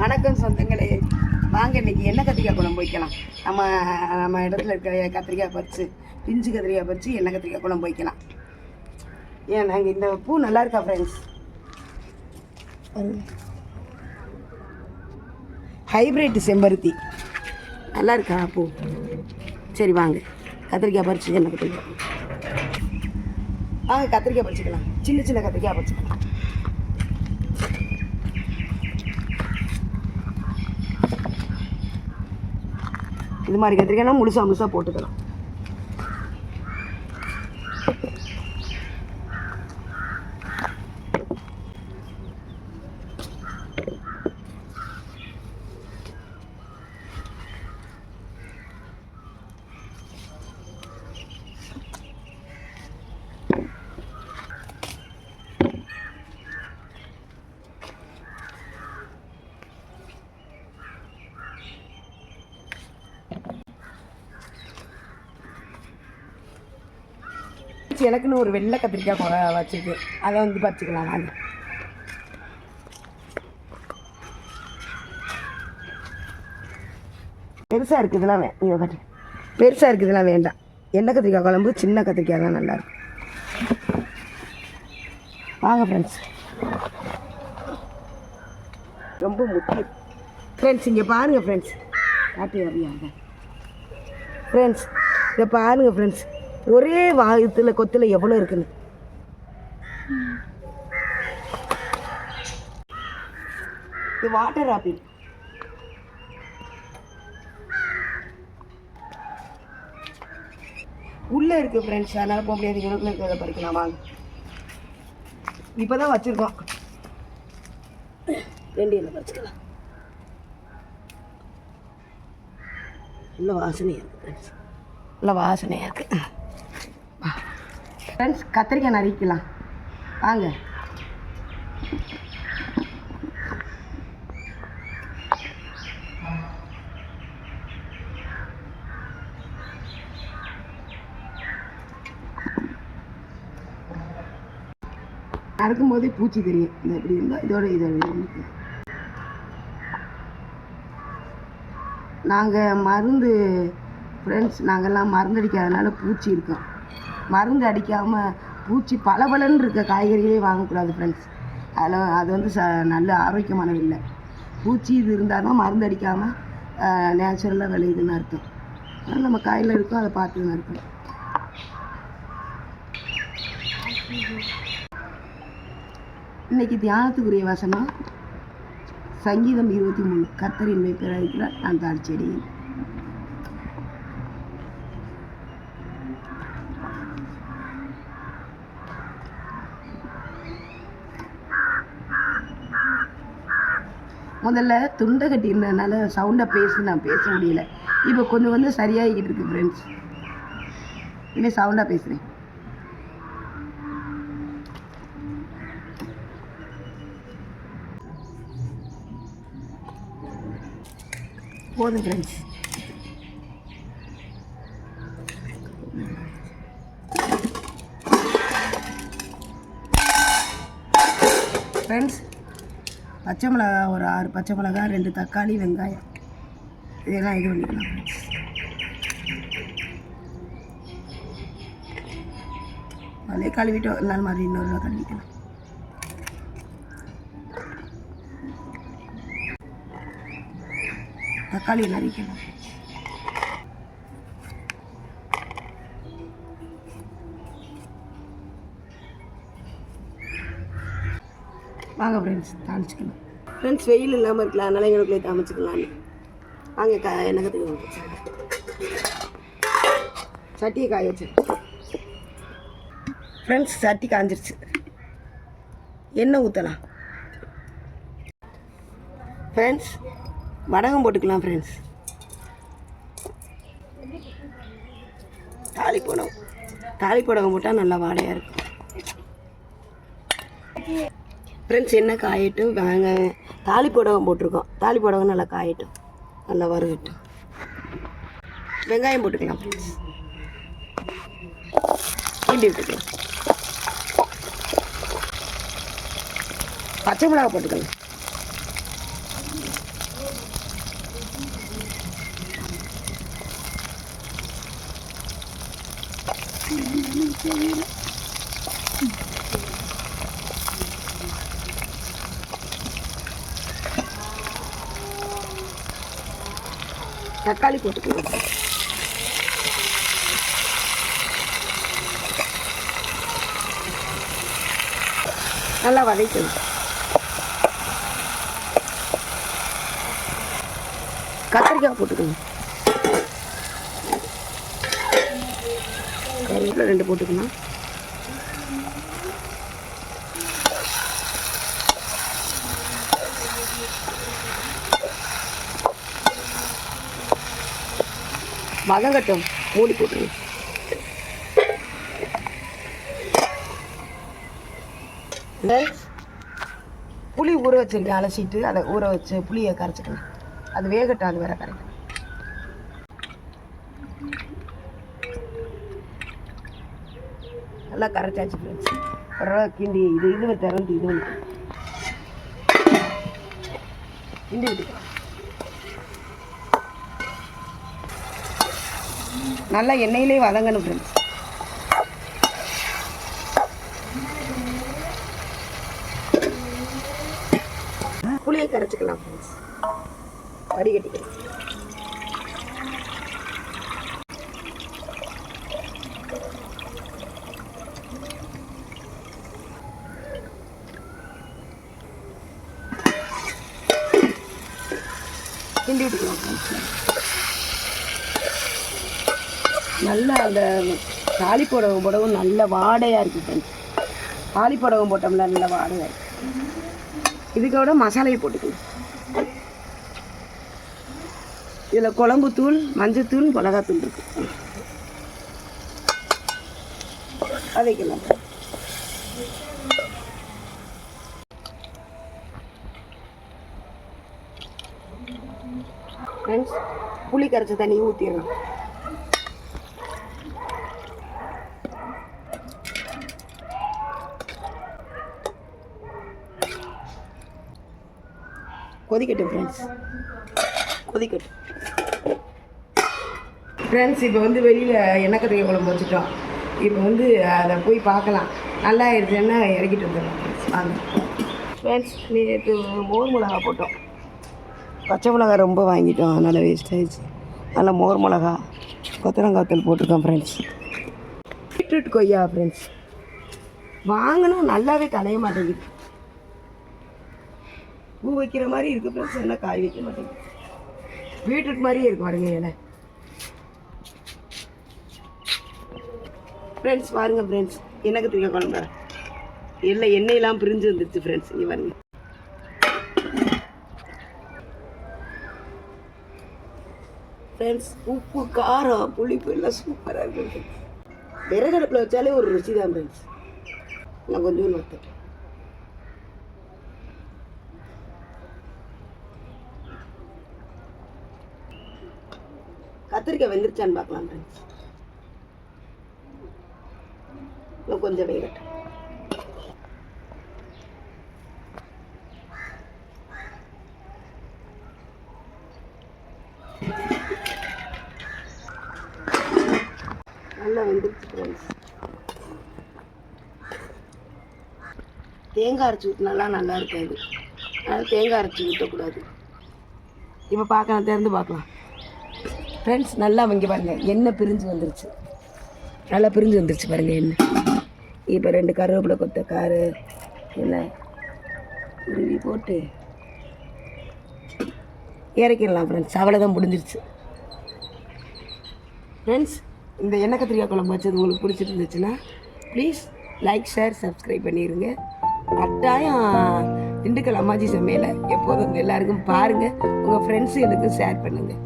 வணக்கம் சொந்தங்களே, வாங்க இன்னைக்கு எண்ணெய் கத்திரிக்காய் குழம்பு வைக்கலாம். நம்ம இடத்துல இருக்க கத்திரிக்காய் பறித்து, பிஞ்சு கத்திரிக்காய் பறித்து எண்ணெய் கத்திரிக்காய் குழம்பு வைக்கலாம். ஏன் நாங்கள் இந்த பூ நல்லா இருக்கா ஃப்ரெண்ட்ஸ்? ஹைப்ரிட் செம்பருத்தி நல்லா இருக்கா பூ? சரி வாங்க கத்திரிக்காய் பறித்து எண்ணெய் கத்திரிக்காய் வாங்க கத்திரிக்காய் பறிச்சுக்கலாம். சின்ன சின்ன கத்திரிக்காய் பறிச்சுக்கலாம். இது மாதிரி கத்திரிக்காய்னா முழுசாக போட்டுக்கலாம். எனக்குன்னு ஒரு வெள்ளை கத்திரிக்காய் வச்சுருக்கு, அதை வந்து பறிச்சுக்கலாம். வாங்க பெருசாக இருக்குதுலாம் இதை பற்றி பெருசாக இருக்குதுலாம் வேண்டாம். எண்ணெய் கத்திரிக்காய் குழம்பு சின்ன கத்திரிக்காய் தான் நல்லாயிருக்கும். வாங்க ஃப்ரெண்ட்ஸ், ரொம்ப முக்கியம் ஃப்ரெண்ட்ஸ். இங்கே பாருங்கள் ஃப்ரெண்ட்ஸ், காட்டி வரையாங்க ஃப்ரெண்ட்ஸ். இதை பாருங்கள் ஃப்ரெண்ட்ஸ், ஒரே வாயத்தில் கொத்தில் எவ்வளோ இருக்குன்னு. இது வாட்டர் ஆப்பிள். உள்ளே இருக்குது ஃப்ரெண்ட்ஸ், அதனால் போக முடியாது. இவனுக்குள்ள இருக்கிறத பறிக்கலாம். வாங்க இப்போ தான் வச்சுருக்கோம், ரெண்டு இலை பறிச்சுக்கலாம். நல்ல வாசனையாக இருக்குது ஃப்ரெண்ட்ஸ், நல்ல வாசனையாக இருக்குது ஃப்ரெண்ட்ஸ். கத்திரிக்காய் நறுக்கலாம் வாங்க. நறுக்கும் போதே பூச்சி தெரியும். இந்த எப்படி இருந்தால் இதோட நாங்கள் மருந்து ஃப்ரெண்ட்ஸ், நாங்கள்லாம் மருந்து அடிக்காதனால பூச்சி இருக்கோம். மருந்து அடிக்காமல் பூச்சி பலபலன்னு இருக்க காய்கறியே வாங்கக்கூடாது ஃப்ரெண்ட்ஸ். அது வந்து நல்ல ஆரோக்கியமானது இல்லை. பூச்சி இது இருந்தால் தான் மருந்து அடிக்காமல் நேச்சுரலாக விளையுதுன்னு அர்த்தம். அதனால் நம்ம காயில் இருக்கோம், அதை பார்த்து தான் இருக்கணும். இன்றைக்கி தியானத்துக்குரிய வசனம் சங்கீதம் 23. கர்த்தரின் மேய்ப்பராக இருக்கிறார், நான் தாழ்ச்சியடையேன். முதல்ல துண்டை கட்டியிருந்ததுனால சவுண்டாக நான் பேச முடியல. இப்போ கொஞ்சம் சரியாகிக்கிட்டு இருக்கு ஃப்ரெண்ட்ஸ். இன்னும் சவுண்டாக பேசுகிறேன். போதும் ஃப்ரெண்ட்ஸ். ஃப்ரெண்ட்ஸ், பச்சை மிளகா ஒரு 6 பச்சை மிளகா, 2 தக்காளி, வெங்காயம் இதெல்லாம் இது பண்ணிக்கலாம் ஃப்ரெண்ட்ஸ். அதே கழுவிட்டு ஒரு நாள் மாதிரி இன்னொரு கழுவிக்கலாம். தக்காளி நறுக்கலாம். வாங்க ஃப்ரெண்ட்ஸ், தாளிச்சிக்கலாம். ஃப்ரெண்ட்ஸ், வெயில் இல்லாமல் இருக்கலாம், அதனால் எங்களுக்குள்ளே தாமிச்சிக்கலான்னு வாங்க. எண்ணெய் கத்திரிக்காய் சட்டியை காய வச்சு ஃப்ரெண்ட்ஸ், சட்டி காஞ்சிருச்சு. எண்ணெய் ஊற்றலாம் ஃப்ரெண்ட்ஸ். வடகம் போட்டுக்கலாம் ஃப்ரெண்ட்ஸ். தாளிப்படகம் போட்டால் நல்லா வாடையாக இருக்கும் ஃப்ரெண்ட்ஸ். எண்ணெய் காயட்டும். தாளிப்படகம் போட்டிருக்கோம், தாளிப்படகம் நல்லா காயட்டும், நல்லா வறுகட்டும். வெங்காயம் போட்டுக்கலாம் ஃப்ரெண்ட்ஸ். கிண்டி விட்டுக்கலாம். பச்சை மிளகா போட்டுக்கலாம். தக்காளி போட்டுக்கலாம். நல்லா வதக்கணும். கத்திரிக்காய் போட்டுக்கணும். கருவேப்பிலை 2 போட்டுக்கணும். வதங்கட்டும். மூடி போட்டுருங்க. புளி ஊற வச்சுருக்கேன். அலசிட்டு அதை ஊற வச்சு புளியை கரைச்சிக்கலாம். அது வேகட்டும். அது வேற கரைக்கும். நல்லா கரைச்சாச்சு ஃப்ரெண்ட்ஸ். அப்புறம் கிண்டி இது திறந்து இது வந்து கிண்டி விட்டுக்கலாம். நல்லா எண்ணெயிலே வதங்கணும் ஃப்ரெண்ட்ஸ். புளியை கரைச்சிக்கலாம் ஃப்ரெண்ட்ஸ். வடிகட்டிக்கலாம். கிண்டி விட்டுக்கலாம் ஃப்ரெண்ட்ஸ். நல்லா அந்த தாளிப்படகம் போடவும் நல்ல வாடையாக இருக்குது ஃப்ரெண்ட்ஸ். தாளிப்படகம் போட்டோம்ல நல்ல வாடையாக இருக்குது. இதுக்கோட மசாலையை போட்டுக்கலாம். இதில் குழம்புத்தூள், மஞ்சத்தூள், மிளகாத்தூள் இருக்குது. வதக்கலாம். ஃப்ரெண்ட்ஸ், புளி கரைச்ச தண்ணி ஊற்றிடலாம். கொதிக்கட்டும் ஃப்ரெண்ட்ஸ். கொதிக்கட்டும் ஃப்ரெண்ட்ஸ். இப்போ வந்து வெளியில் எண்ணெய் கத்திரிக்காய் குழம்பு வச்சுட்டோம். இப்போ வந்து அதை போய் பார்க்கலாம். நல்லா ஆயிடுச்சுன்னா இறக்கிட்டு வந்துடலாம் ஃப்ரெண்ட்ஸ். வாங்க ஃப்ரெண்ட்ஸ். நேற்று மோர் மிளகா போட்டோம். பச்சை மிளகா ரொம்ப வாங்கிட்டோம், அதனால் வேஸ்ட் ஆகிடுச்சு. அதில் மோர் மிளகா, கொத்தரங்காத்தூள் போட்டிருக்கோம் ஃப்ரெண்ட்ஸ். பீட்ரூட் கொய்யா ஃப்ரெண்ட்ஸ் வாங்கணும். நல்லாவே களைய மாட்டேங்குது. பூ வைக்கிற மாதிரி இருக்குது ஃப்ரெண்ட்ஸ். என்ன காய் வைக்க மாட்டேங்குது. பீட்ரூட் மாதிரியே இருக்கு பாருங்க இலை ஃப்ரெண்ட்ஸ். பாருங்க ஃப்ரெண்ட்ஸ், எண்ணெய் கத்திரிக்காய் குழம்பு எல்லாம் எண்ணெயெல்லாம் பிரிஞ்சு வந்துருச்சு ஃப்ரெண்ட்ஸ். இங்கே பாருங்க ஃப்ரெண்ட்ஸ். உப்பு, காரம், புளிப்பு எல்லாம் சூப்பராக இருக்குது. விறகடுப்பில் வச்சாலே ஒரு ருசி தான் ஃப்ரெண்ட்ஸ். நான் கொஞ்சம் வத்தட்டேன். கத்திரிக்காய் வெந்துருச்சான்னு பார்க்கலாம் ஃப்ரெண்ட்ஸ். இன்னும் கொஞ்சம் வேகட்டும். நல்லா வெந்துருச்சு ஃப்ரெண்ட்ஸ். தேங்காய் அரைச்சி ஊற்றினாலாம் நல்லா இருக்காது. அதனால் தேங்காய் அரைச்சி ஊற்றக்கூடாது. இப்போ பார்க்கலாம், திறந்து பார்க்கலாம் ஃப்ரெண்ட்ஸ். நல்லா இங்கே பாருங்கள், எண்ணெய் பிரிஞ்சு வந்துருச்சு. நல்லா பிரிஞ்சு வந்துருச்சு பாருங்கள் எண்ணெய். இப்போ 2 கருவேப்பிலை கொத்த காரு எல்லாம் உருவி போட்டு இறக்கிடலாம் ஃப்ரெண்ட்ஸ். அவ்வளோதான் முடிஞ்சிருச்சு ஃப்ரெண்ட்ஸ். இந்த எண்ணெய் கத்திரிக்காய் குழம்பு வச்சது உங்களுக்கு பிடிச்சிட்டு இருந்துச்சுன்னா ப்ளீஸ் லைக், ஷேர், சப்ஸ்கிரைப் பண்ணிடுங்க. கட்டாயம் திண்டுக்கல் அம்மாஜி சமையலை எப்போதும் எல்லாருக்கும் பாருங்கள். உங்கள் ஃப்ரெண்ட்ஸுகளுக்கு ஷேர் பண்ணுங்கள்.